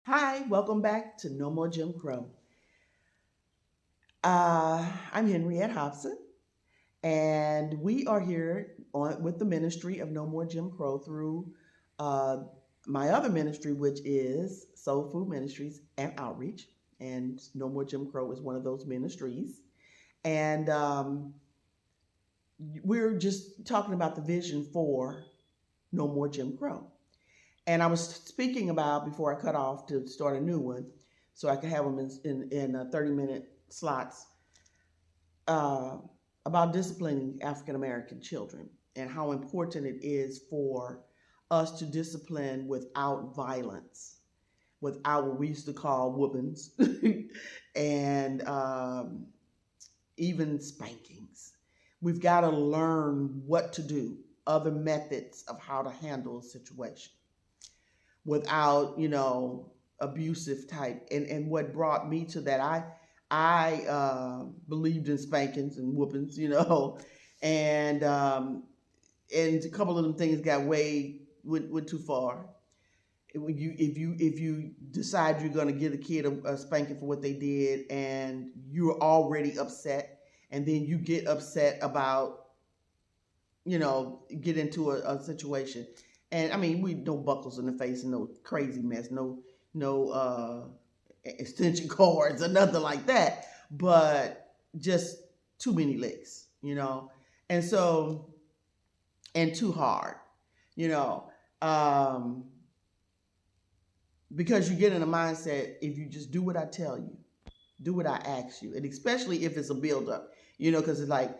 Hi, welcome back to No More Jim Crow. I'm Henriette Hobson, and we are here with the ministry of No More Jim Crow through uh, my other ministry, which is Soul Food Ministries and Outreach. And No More Jim Crow is one of those ministries. And we're just talking about the vision for No More Jim Crow. And I was speaking about before I cut off to start a new one, so I could have them in 30-minute slots uh, about disciplining African American children and how important it is for us to discipline without violence, without what we used to call whoopings, and even spankings. We've got to learn what to do, other methods of how to handle a situation without, abusive type. And what brought me to that, I believed in spankings and whoopings, and and a couple of them things went too far. If you decide you're going to give a kid a spanking for what they did, and you're already upset, and then you get upset about get into a situation. And I mean, we no buckles in the face and no crazy mess, no extension cords or nothing like that, but just too many licks. And so, and too hard, you know, um, because you get in a mindset, if you just do what I tell you, do what I ask you, and especially if it's a buildup, because it's like,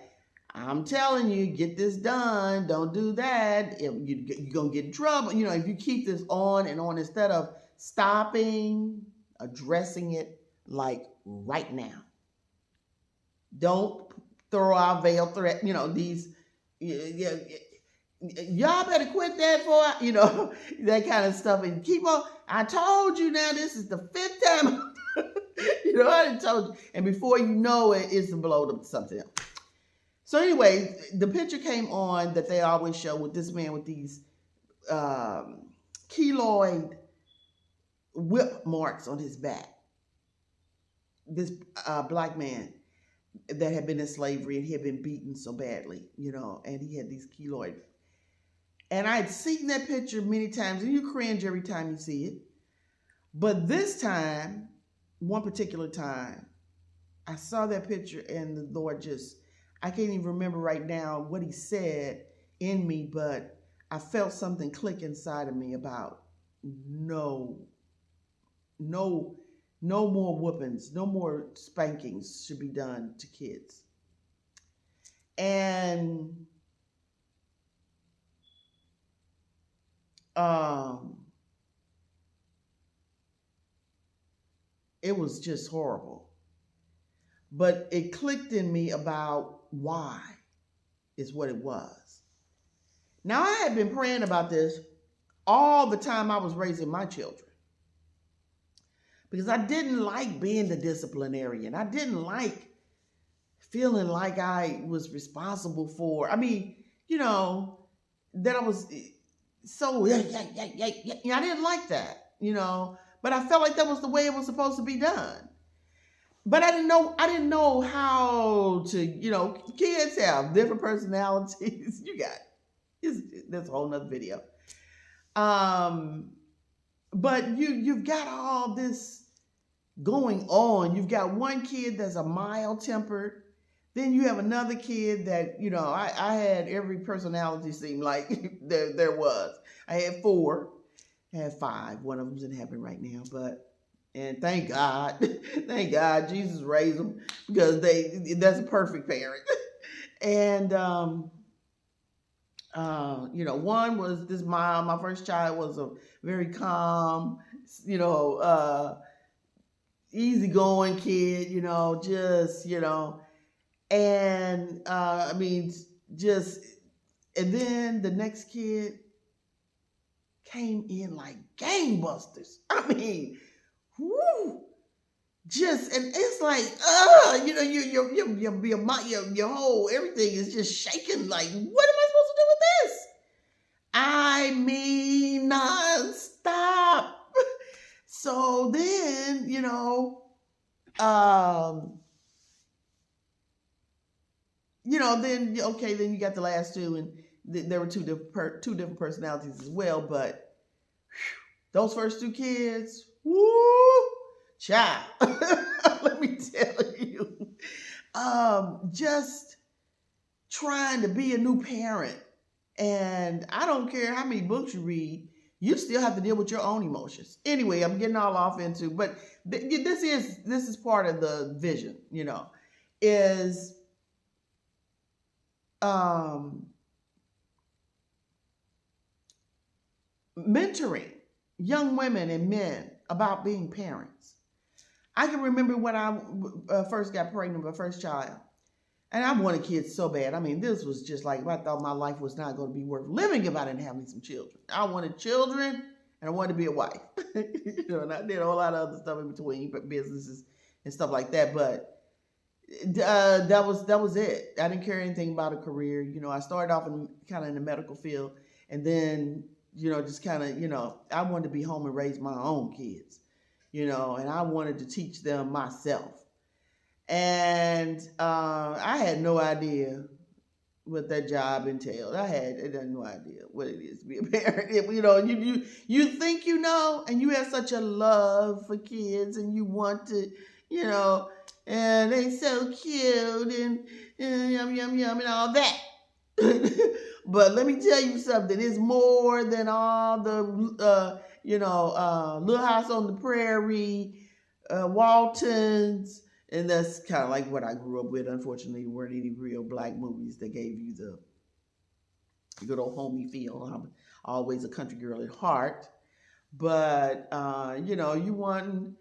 I'm telling you, get this done. Don't do that. You're going to get in trouble. If you keep this on and on instead of stopping, addressing it like right now. Don't throw out veil threat, these, yeah, y'all better quit that for, that kind of stuff. And keep on. I told you now, this is the fifth time. I done told you. And before you know it, it's blown up to something else. So anyway, the picture came on that they always show with this man with these keloid whip marks on his back. This black man that had been in slavery, and he had been beaten so badly, and he had these keloid. And I had seen that picture many times, and you cringe every time you see it. But this time, one particular time, I saw that picture, and the Lord just, I can't even remember right now what he said in me, but I felt something click inside of me about no more whoopings, no more spankings should be done to kids. And it was just horrible. But it clicked in me about why is what it was. Now, I had been praying about this all the time I was raising my children, because I didn't like being the disciplinarian. I didn't like feeling like I was responsible for, that I was so, I didn't like that, but I felt like that was the way it was supposed to be done. But I didn't know how to, kids have different personalities. That's a whole nother video. But you've got all this going on. You've got one kid that's a mild tempered. Then you have another kid that, I had every personality seem like there was. I had 4. I had 5. One of them's in heaven right now, and thank God, thank God Jesus raised them, because that's a perfect parent. And, one was this mom. My first child was a very calm, easygoing kid, and and then the next kid came in like gangbusters. Woo! And it's like, your whole everything is just shaking. Like, what am I supposed to do with this? I mean, nonstop. So then, um, then okay, then you got the last two, and there were two different personalities as well. But those first two kids, woo, child, let me tell you, just trying to be a new parent, and I don't care how many books you read, you still have to deal with your own emotions. Anyway, I'm getting all off into, but this is part of the vision, is mentoring young women and men about being parents. I can remember when I first got pregnant with my first child, and I wanted kids so bad. I mean, this was just like, I thought my life was not going to be worth living if I didn't have me some children. I wanted children, and I wanted to be a wife. And I did a whole lot of other stuff in between, but businesses and stuff like that. But that was it. I didn't care anything about a career. I started off in the medical field, and then just kind of I wanted to be home and raise my own kids, and I wanted to teach them myself. And I had no idea what that job entailed. I had no idea what it is to be a parent. You think and you have such a love for kids, and you want to, and they so cute and yum yum yum and all that. But let me tell you something. It's more than all the Little House on the Prairie, Waltons. And that's kind of like what I grew up with. Unfortunately, there weren't any real black movies that gave you the good old homey feel. I'm always a country girl at heart. But, you want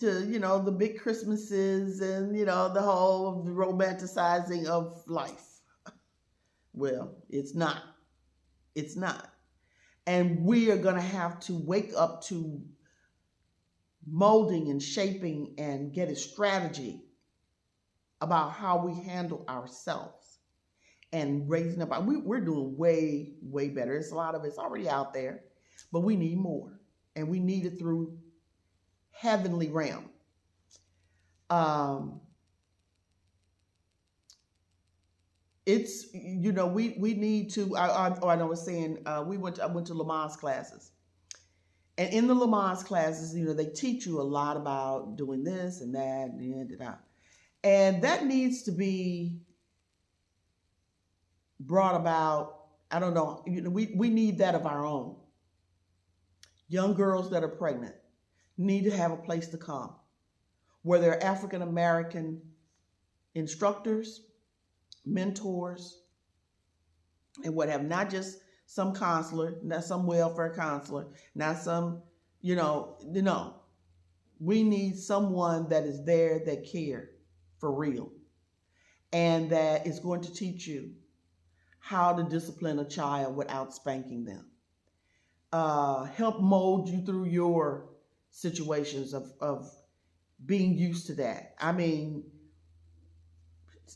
to, the big Christmases and, the whole romanticizing of life. Well, it's not. It's not. And we are going to have to wake up to molding and shaping and get a strategy about how we handle ourselves and raising up. We're doing way, way better. It's a lot of it's already out there, but we need more, and we need it through heavenly realm. It's we need to. I was saying I went to Lamaze classes. And in the Lamaze classes, they teach you a lot about doing this and that and that. And that needs to be brought about. I don't know. We need that of our own. Young girls that are pregnant need to have a place to come where there are African American instructors, mentors, and what have, not just some counselor, not some welfare counselor, not some, we need someone that is there that care for real and that is going to teach you how to discipline a child without spanking them. Help mold you through your situations of being used to that. I mean,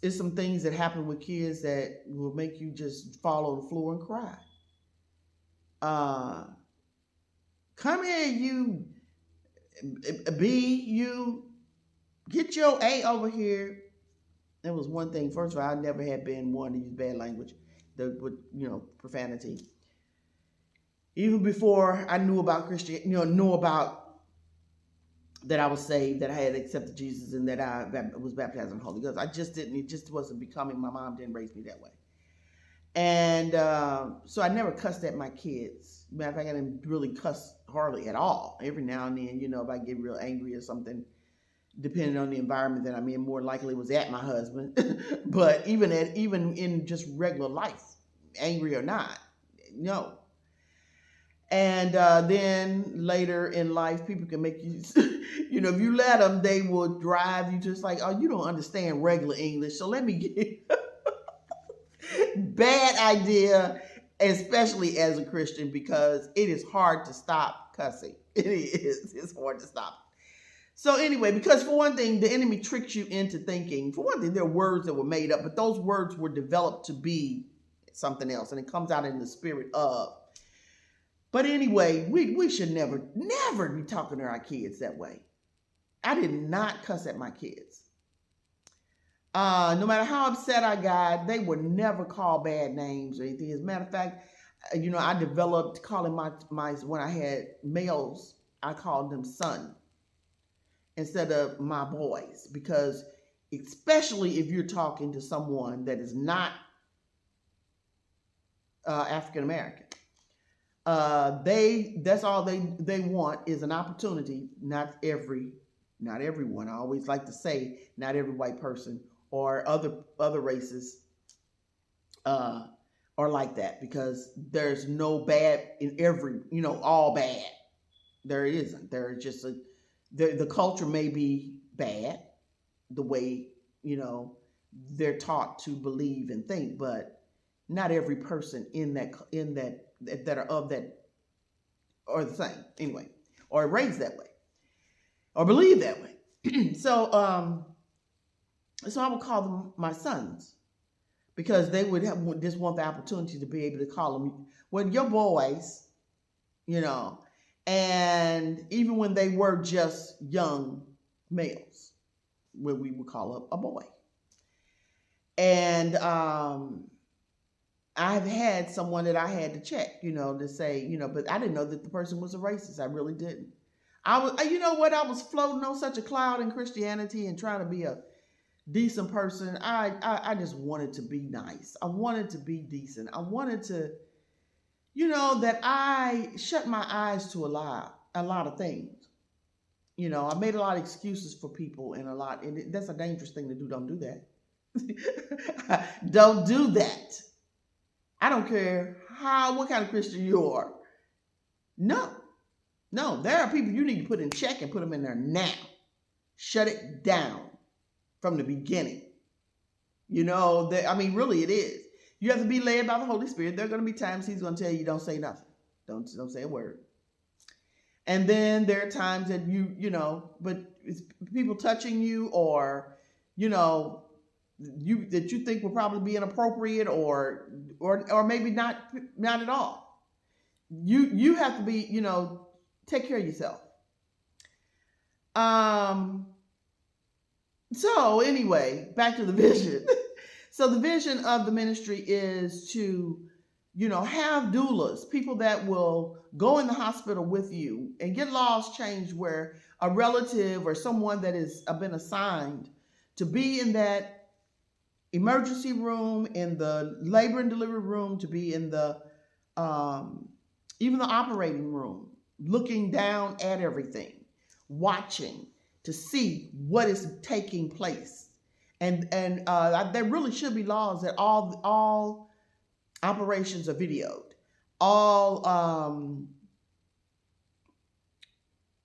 it's some things that happen with kids that will make you just fall on the floor and cry. Come here, you B, you get your A over here. That was one thing. First of all, I never had been one to use bad language, profanity. Even before I knew about Christianity, knew about that I was saved, that I had accepted Jesus, and that I was baptized in the Holy Ghost. It just wasn't becoming. My mom didn't raise me that way. And so I never cussed at my kids. Matter of fact, I didn't really cuss hardly at all. Every now and then, if I get real angry or something, depending on the environment that I'm in, more likely it was at my husband. But even in just regular life, angry or not, no. And then later in life, people can make you, if you let them, they will drive you just like, oh, you don't understand regular English, so let me get bad idea, especially as a Christian, because it is hard to stop cussing. It is. It's hard to stop. So anyway, because for one thing, the enemy tricks you into thinking, for one thing, there are words that were made up, but those words were developed to be something else, and it comes out in the spirit of. But anyway, we should never be talking to our kids that way. I did not cuss at my kids. No matter how upset I got, they would never call bad names or anything. As a matter of fact, I developed calling my when I had males, I called them son instead of my boys, because especially if you're talking to someone that is not African American, that's all they want is an opportunity. Not everyone. I always like to say not every white person or other races are like that, because there's no bad in every, all bad. There isn't. There's just the culture may be bad, the way, they're taught to believe and think, but not every person in that that are of that are the same anyway, or raised that way, or believe that way. So I would call them my sons, because they would just want the opportunity to be able to call them, well, your boys, and even when they were just young males, what we would call a boy. And I've had someone that I had to check, to say, but I didn't know that the person was a racist. I really didn't. I was floating on such a cloud in Christianity and trying to be a decent person. I just wanted to be nice. I wanted to be decent. I wanted to, that I shut my eyes to a lot of things. I made a lot of excuses for people and that's a dangerous thing to do. Don't do that. Don't do that. I don't care what kind of Christian you are. No, there are people you need to put in check and put them in there now. Shut it down from the beginning. Really it is. You have to be led by the Holy Spirit. There are going to be times he's going to tell you, don't say nothing. Don't say a word. And then there are times that but it's people touching you or, that you think will probably be inappropriate or maybe not at all. You have to be, take care of yourself. So anyway, back to the vision. So the vision of the ministry is to, have doulas, people that will go in the hospital with you and get laws changed where a relative or someone that has been assigned to be in that emergency room, in the labor and delivery room, to be in the even the operating room, looking down at everything, watching to see what is taking place. And there really should be laws that all operations are videoed.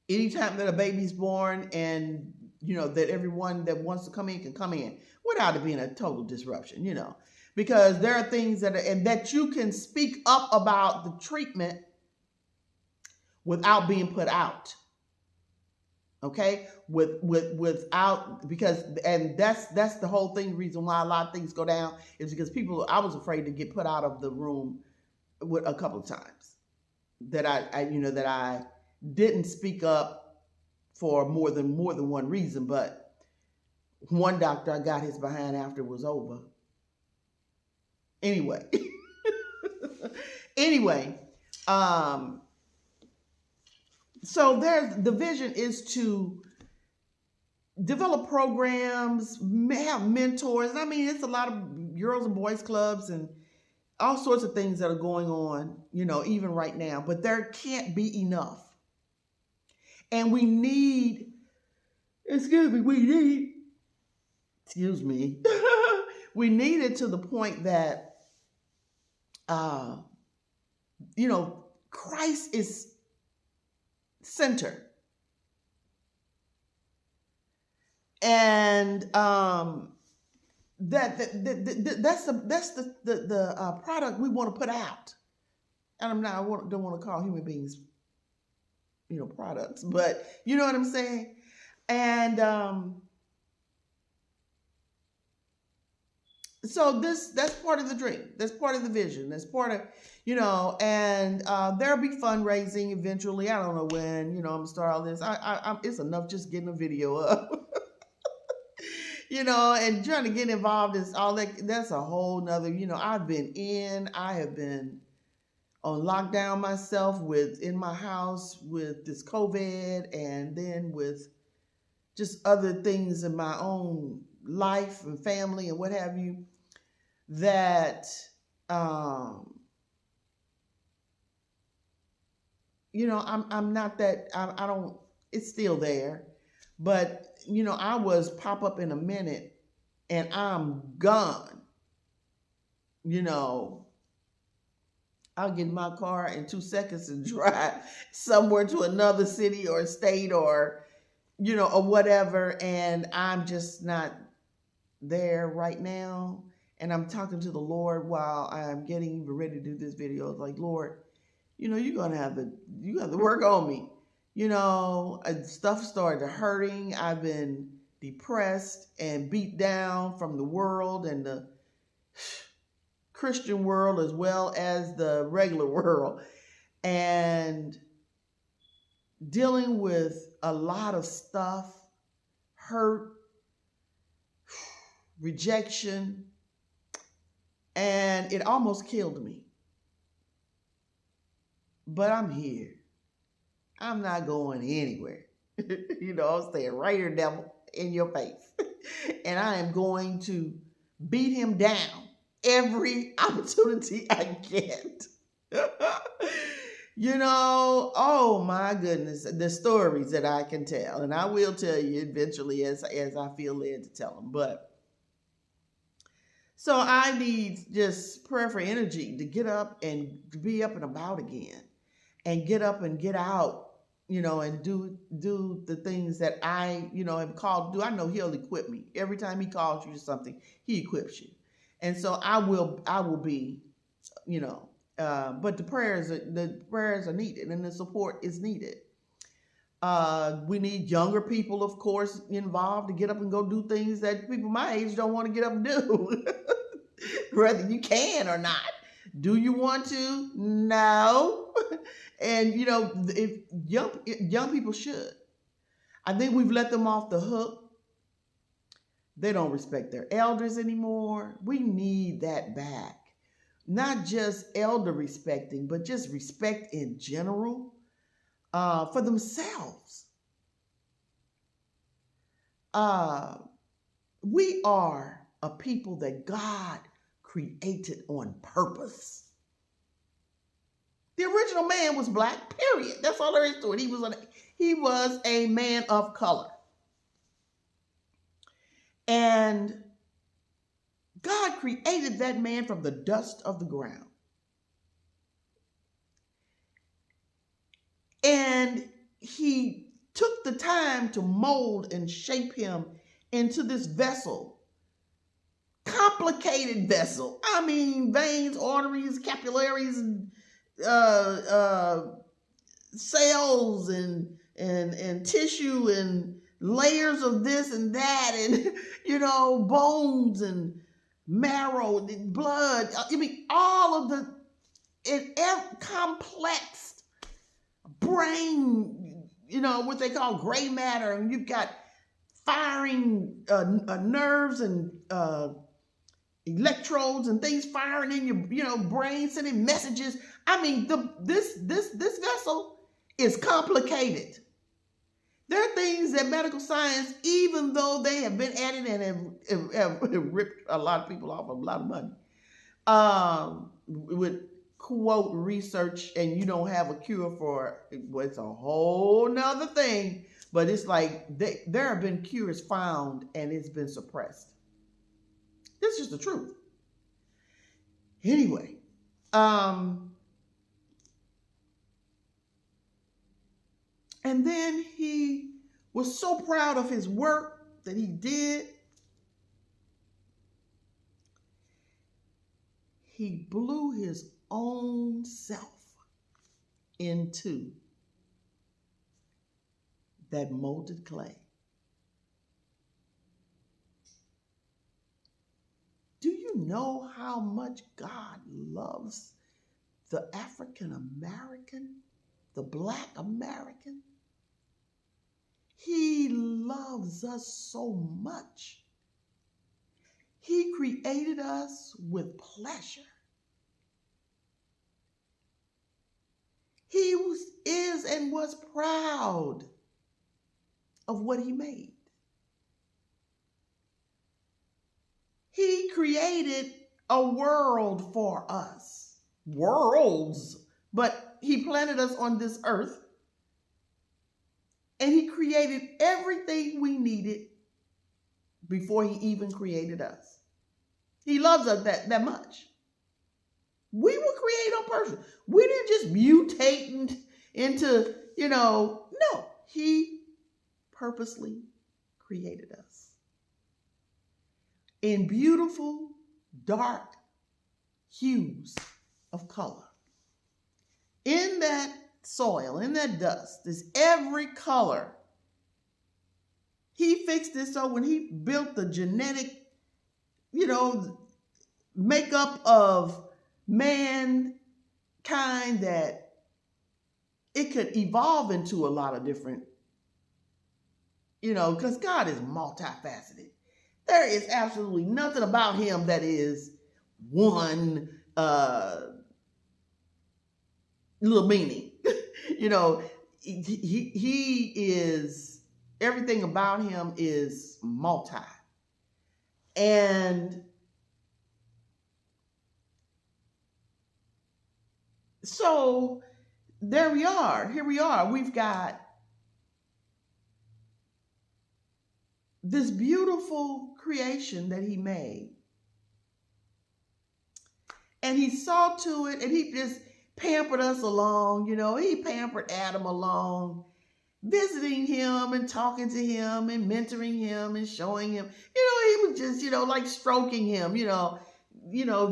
Anytime that a baby's born and, that everyone that wants to come in can come in without it being a total disruption, because there are things that you can speak up about the treatment without being put out. Okay, without, because, and that's the whole thing. The reason why a lot of things go down is because I was afraid to get put out of the room with a couple of times that I didn't speak up for more than one reason. But one doctor, I got his behind after it was over. Anyway, so the vision is to develop programs, have mentors. And it's a lot of girls and boys clubs and all sorts of things that are going on, even right now. But there can't be enough. And we need it to the point that, Christ is center. And that's the product we want to put out. And I don't want to call human beings, products, but you know what I'm saying? And So that's part of the dream. That's part of the vision. That's part of, and there'll be fundraising eventually. I don't know when, I'm gonna start all this. It's enough just getting a video up, and trying to get involved is all that. That's a whole nother, I have been on lockdown myself in my house with this COVID, and then with just other things in my own life and family and what have you, that I'm not that, I don't, it's still there, but I was pop up in a minute and I'm gone. I'll get in my car in 2 seconds and drive somewhere to another city or state or or whatever, and I'm just not there right now. And I'm talking to the Lord while I'm getting even ready to do this video. It's like, Lord, you're gonna have to work on me. Stuff started hurting. I've been depressed and beat down from the world and the Christian world as well as the regular world, and dealing with a lot of stuff, hurt, rejection, and it almost killed me. But I'm here. I'm not going anywhere. I'm staying right here, devil, in your face. And I am going to beat him down every opportunity I get. Oh my goodness, the stories that I can tell. And I will tell you eventually as I feel led to tell them. But so I need just prayer for energy to get up and be up and about again, and get up and get out, and do the things that I, am called to do. I know he'll equip me. Every time he calls you to something, he equips you. And so I will be, but the prayers are needed, and the support is needed. We need younger people, of course, involved to get up and go do things that people my age don't want to get up and do. Whether you can or not. Do you want to? No. And if young people should. I think we've let them off the hook. They don't respect their elders anymore. We need that back. Not just elder respecting, but just respect in general for themselves. We are a people that God created on purpose. The original man was black, period. That's all there is to it. He was a man of color. And God created that man from the dust of the ground. And he took the time to mold and shape him into this vessel. Complicated vessel. I mean, veins, arteries, capillaries, cells and tissue and layers of this and that, and bones and marrow and blood. I mean, all of the complex brain, what they call gray matter, and you've got firing nerves and electrodes and things firing in your brain, sending messages. I mean, this vessel is complicated. There are things that medical science, even though they have been at it and have ripped a lot of people off a lot of money, with quote research, and you don't have a cure for it, well, it's a whole nother thing. But it's like there have been cures found and it's been suppressed. This is the truth. Anyway, and then he was so proud of his work that he did. He blew his own self into that molded clay. Do you know how much God loves the African American, the Black American? He loves us so much. He created us with pleasure. He is and was proud of what he made. He created a world for us. Worlds. But he planted us on this earth. And he created everything we needed before he even created us. He loves us that much. We were created on purpose. We didn't just mutate into, no. He purposely created us in beautiful, dark hues of color. In that soil, in that dust, is every color. He fixed it so when he built the genetic, makeup of mankind, that it could evolve into a lot of different, because God is multifaceted. There is absolutely nothing about him that is one little meaning. He is, everything about him is multi. And so there we are. Here we are. We've got this beautiful creation that he made. And he saw to it, and he just pampered us along. He pampered Adam along, visiting him and talking to him and mentoring him and showing him. He was just, like stroking him,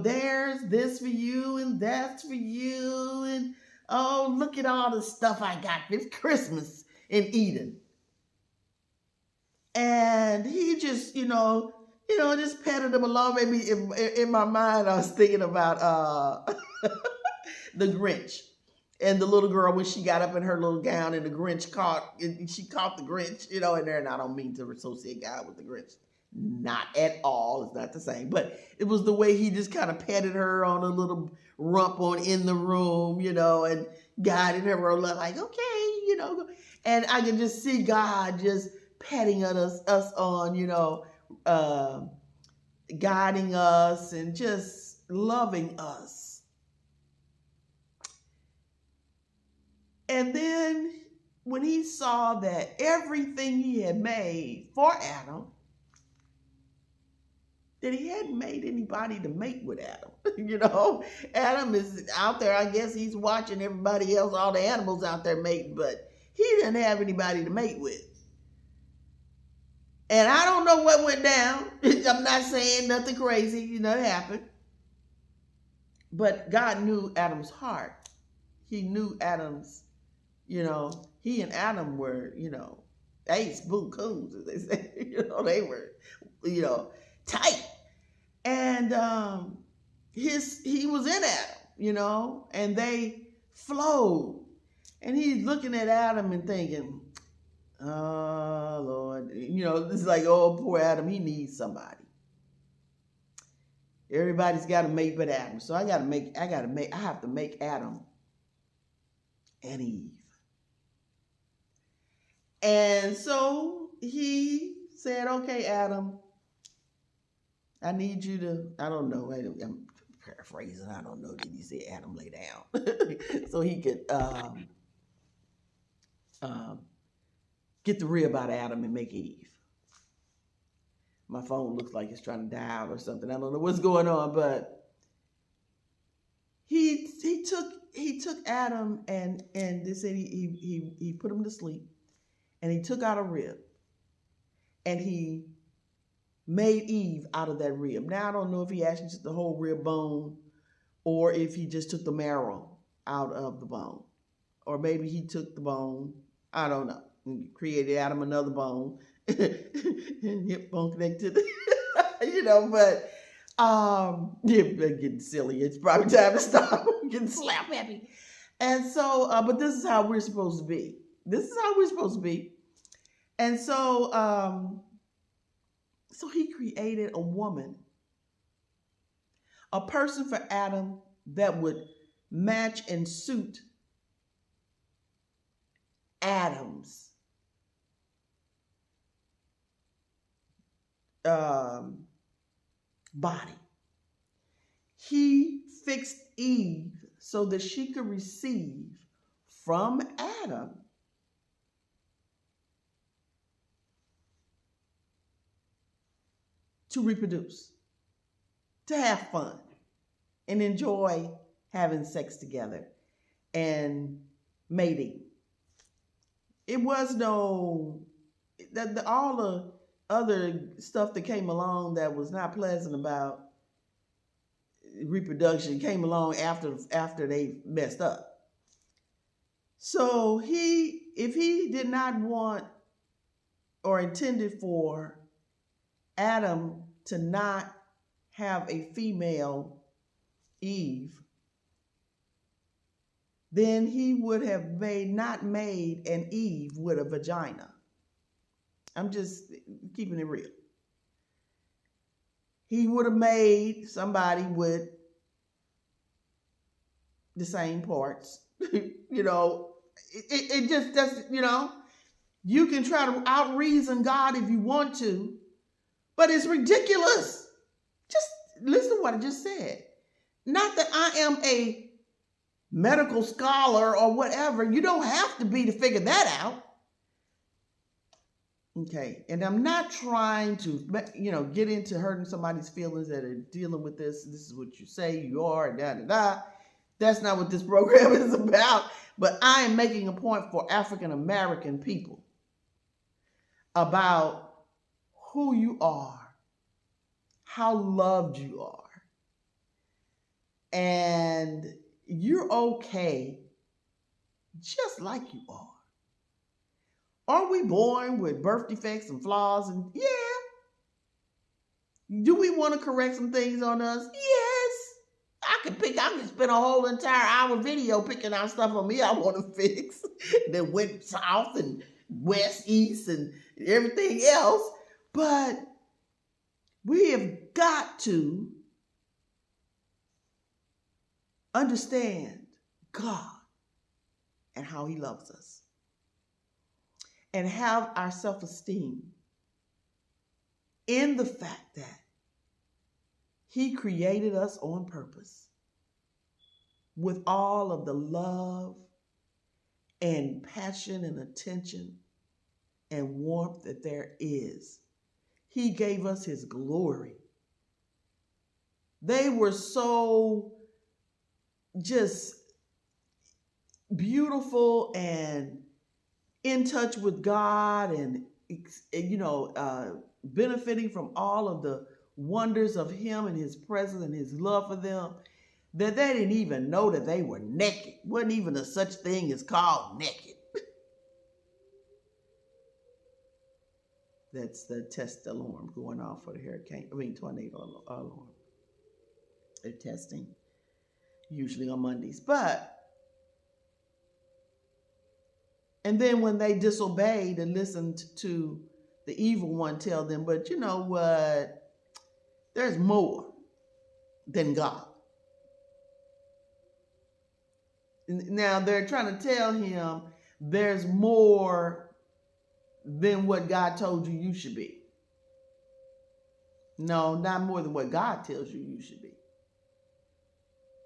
there's this for you and that's for you. And, oh, look at all the stuff I got. It's Christmas in Eden. And he just, just petted him along. Maybe in my mind, I was thinking about the Grinch and the little girl when she got up in her little gown and the Grinch caught the Grinch, in there. And I don't mean to associate God with the Grinch. Not at all. It's not the same. But it was the way he just kind of petted her on a little rump in the room, and guided her like, okay, And I could just see God just petting us on, guiding us and just loving us. And then when he saw that everything he had made for Adam, that he hadn't made anybody to mate with Adam. Adam is out there. I guess he's watching everybody else, all the animals out there mating, but he didn't have anybody to mate with. And I don't know what went down. I'm not saying nothing crazy, it happened. But God knew Adam's heart. He knew Adam's, he and Adam were, ace, boo, coons, as they say. They were, tight. And he was in Adam, and they flowed. And he's looking at Adam and thinking, oh, Lord, this is like, oh, poor Adam, he needs somebody. Everybody's got to mate but Adam. So I have to make Adam and Eve. And so he said, okay, Adam, I need you to, I don't know, I'm paraphrasing, I don't know, did he say Adam lay down? So he could get the rib out of Adam and make Eve. My phone looks like it's trying to die out or something. I don't know what's going on, but he took Adam and they said he put him to sleep, and he took out a rib, and he made Eve out of that rib. Now I don't know if he actually took the whole rib bone, or if he just took the marrow out of the bone, or maybe he took the bone. I don't know. He created Adam another bone, hip bone connected, but Yeah, I'm getting silly. It's probably time to stop. I'm getting slap happy. And so, but this is how we're supposed to be. This is how we're supposed to be. And so, so he created a woman, a person for Adam that would match and suit Adam's body. He fixed Eve so that she could receive from Adam to reproduce, to have fun, and enjoy having sex together and mating. It was no, all the other stuff that came along that was not pleasant about reproduction came along after they messed up. So if he did not want or intended for Adam to not have a female Eve, then he would have not made an Eve with a vagina. I'm just keeping it real. He would have made somebody with the same parts. It just doesn't, you can try to out-reason God if you want to, but it's ridiculous. Just listen to what I just said. Not that I am a medical scholar or whatever. You don't have to be to figure that out. Okay, and I'm not trying to, get into hurting somebody's feelings that are dealing with this. This is what you say you are, da-da-da. That's not what this program is about. But I am making a point for African American people about who you are, how loved you are, and you're okay just like you are. Are we born with birth defects and flaws? And yeah. Do we want to correct some things on us? Yes. I can spend a whole entire hour video picking out stuff on me I want to fix that went south and west, east, and everything else. But we have got to understand God and how he loves us, and have our self-esteem in the fact that he created us on purpose with all of the love and passion and attention and warmth that there is. He gave us his glory. They were so just beautiful and in touch with God and, benefiting from all of the wonders of him and his presence and his love for them, that they didn't even know that they were naked. Wasn't even a such thing as called naked. That's the test alarm going off for the tornado alarm. They're testing usually on Mondays. And then when they disobeyed and listened to the evil one tell them, but you know what? There's more than God. Now they're trying to tell him there's more than what God told you should be. No, not more than what God tells you should be.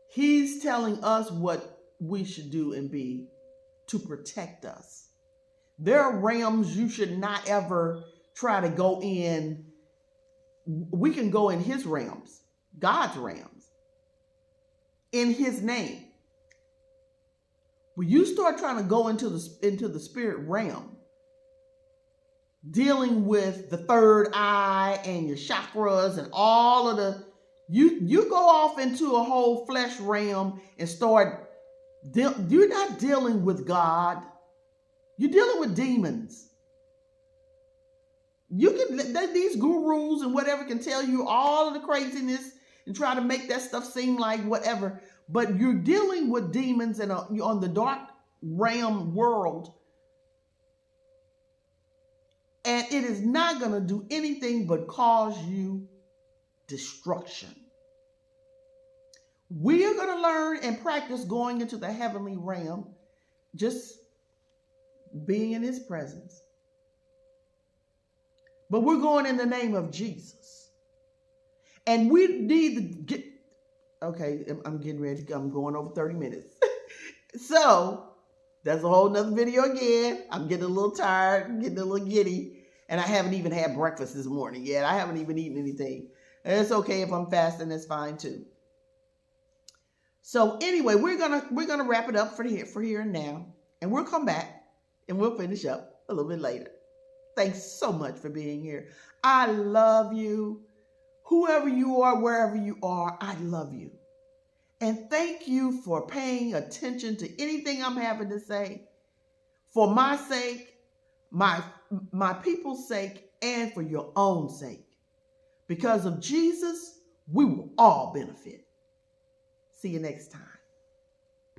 He's telling us what we should do and be to protect us. There are realms you should not ever try to go in. We can go in his realms, God's realms, in his name. When you start trying to go into the spirit realm, dealing with the third eye and your chakras and all of you go off into a whole flesh realm and start. You're not dealing with God. You're dealing with demons. These gurus and whatever can tell you all of the craziness and try to make that stuff seem like whatever. But you're dealing with demons on the dark realm world. And it is not going to do anything but cause you destruction. We are going to learn and practice going into the heavenly realm, just being in his presence. But we're going in the name of Jesus. And we need to get, okay, I'm getting ready. I'm going over 30 minutes. So that's a whole nother video again. I'm getting a little tired, getting a little giddy. And I haven't even had breakfast this morning yet. I haven't even eaten anything. And it's okay if I'm fasting, that's fine too. So anyway, we're gonna wrap it up for here and now. And we'll come back and we'll finish up a little bit later. Thanks so much for being here. I love you. Whoever you are, wherever you are, I love you. And thank you for paying attention to anything I'm having to say. For my sake, my people's sake, and for your own sake. Because of Jesus, we will all benefit. See you next time.